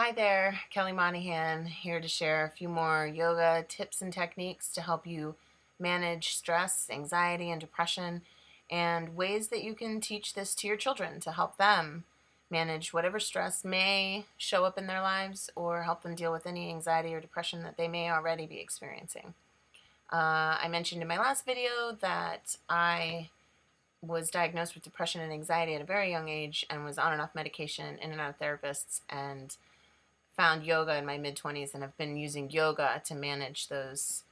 Hi there, Kelly Monahan here to share a few more yoga tips and techniques to help you manage stress, anxiety, and depression, and ways that you can teach this to your children to help them manage whatever stress may show up in their lives or help them deal with any anxiety or depression that they may already be experiencing. I mentioned in my last video that I was diagnosed with depression and anxiety at a very young age and was on and off medication, in and out of therapists, and found yoga in my mid-20s and have been using yoga to manage those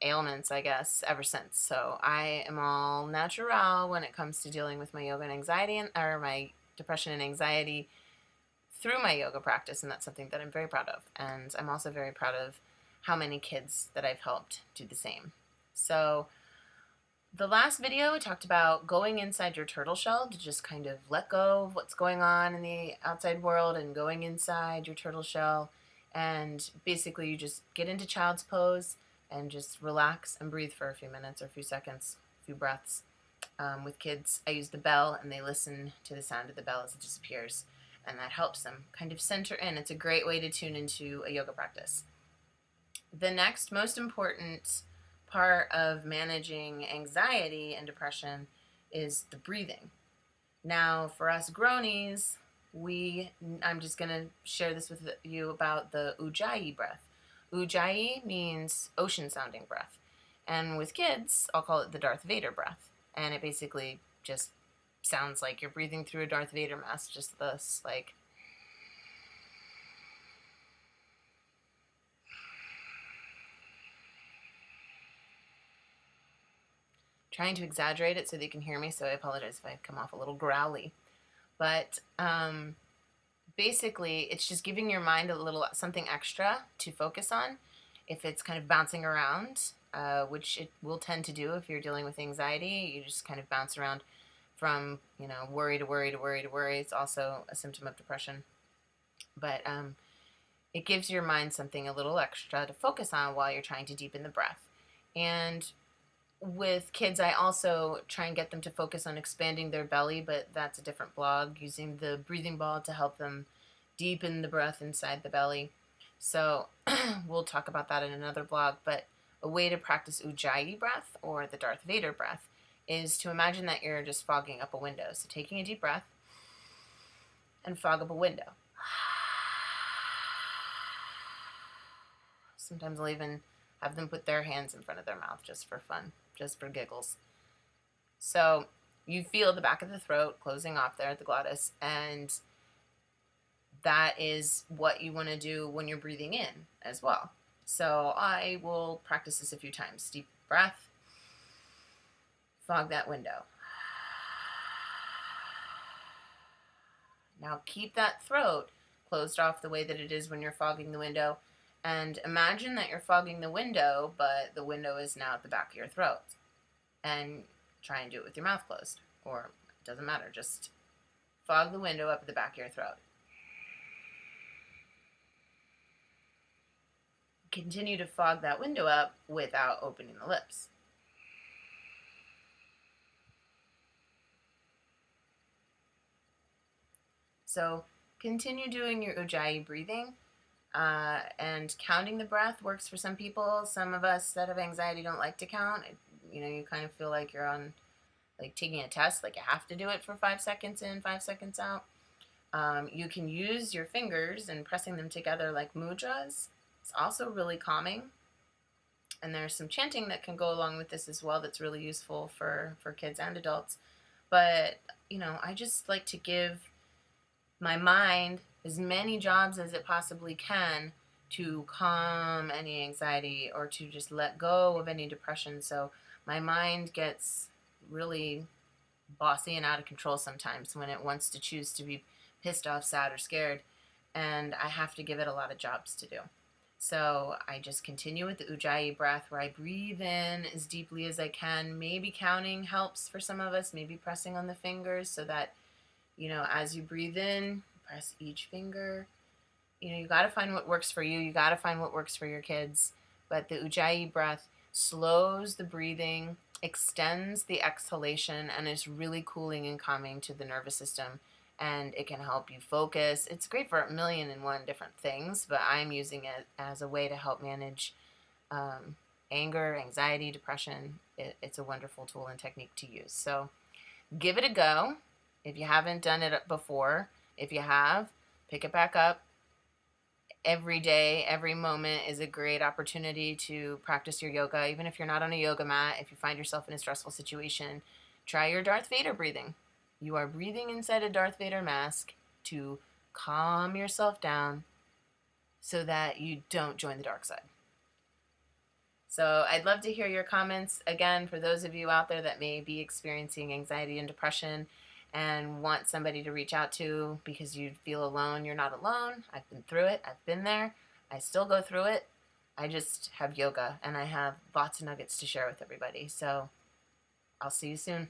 ailments, I guess, ever since. So I am all natural when it comes to dealing with my yoga and anxiety or my depression and anxiety through my yoga practice, and that's something that I'm very proud of. And I'm also very proud of how many kids that I've helped do the same. So the last video I talked about going inside your turtle shell to just kind of let go of what's going on in the outside world and going inside your turtle shell, and basically you just get into child's pose and just relax and breathe for a few minutes or a few seconds, a few breaths. With kids, I use the bell and they listen to the sound of the bell as it disappears, and that helps them kind of center in. It's a great way to tune into a yoga practice. The next most important part of managing anxiety and depression is the breathing. Now, for us groanies, I'm just going to share this with you about the Ujjayi breath. Ujjayi means ocean-sounding breath. And with kids, I'll call it the Darth Vader breath. And it basically just sounds like you're breathing through a Darth Vader mask, just this, like... trying to exaggerate it so that you can hear me, so I apologize if I come off a little growly. But basically, it's just giving your mind a little something extra to focus on. If it's kind of bouncing around, which it will tend to do if you're dealing with anxiety, you just kind of bounce around from, worry to worry to worry to worry. It's also a symptom of depression. But it gives your mind something a little extra to focus on while you're trying to deepen the breath. And with kids, I also try and get them to focus on expanding their belly, but that's a different blog, using the breathing ball to help them deepen the breath inside the belly. So we'll talk about that in another blog, but a way to practice Ujjayi breath, or the Darth Vader breath, is to imagine that you're just fogging up a window. So taking a deep breath and fog up a window. Sometimes I'll even have them put their hands in front of their mouth just for fun, just for giggles. So you feel the back of the throat closing off there at the glottis, and that is what you want to do when you're breathing in as well. So I will practice this a few times. Deep breath, fog that window. Now keep that throat closed off the way that it is when you're fogging the window, and imagine that you're fogging the window, but the window is now at the back of your throat. And try and do it with your mouth closed, or it doesn't matter, just fog the window up at the back of your throat. Continue to fog that window up without opening the lips. So continue doing your Ujjayi breathing. And counting the breath works for some people. Some of us that have anxiety don't like to count. You kind of feel like you're on, like, taking a test, like you have to do it for 5 seconds in, 5 seconds out. You can use your fingers and pressing them together like mudras. It's also really calming. And there's some chanting that can go along with this as well that's really useful for kids and adults. But, I just like to give my mind as many jobs as it possibly can to calm any anxiety or to just let go of any depression. So my mind gets really bossy and out of control sometimes when it wants to choose to be pissed off, sad, or scared, and I have to give it a lot of jobs to do. So I just continue with the Ujjayi breath, where I breathe in as deeply as I can. Maybe counting helps for some of us, maybe pressing on the fingers so that, as you breathe in, press each finger. You got to find what works for you. You got to find what works for your kids. But the Ujjayi breath slows the breathing, extends the exhalation, and is really cooling and calming to the nervous system and it can help you focus. It's great for 1,000,001 different things, but I'm using it as a way to help manage anger, anxiety, depression. It's a wonderful tool and technique to use. So give it a go if you haven't done it before. If you have, pick it back up. Every day, every moment is a great opportunity to practice your yoga. Even if you're not on a yoga mat, if you find yourself in a stressful situation, try your Darth Vader breathing. You are breathing inside a Darth Vader mask to calm yourself down so that you don't join the dark side. So I'd love to hear your comments. Again, for those of you out there that may be experiencing anxiety and depression and want somebody to reach out to because you feel alone, you're not alone. I've been through it. I've been there. I still go through it. I just have yoga, and I have lots of nuggets to share with everybody. So I'll see you soon.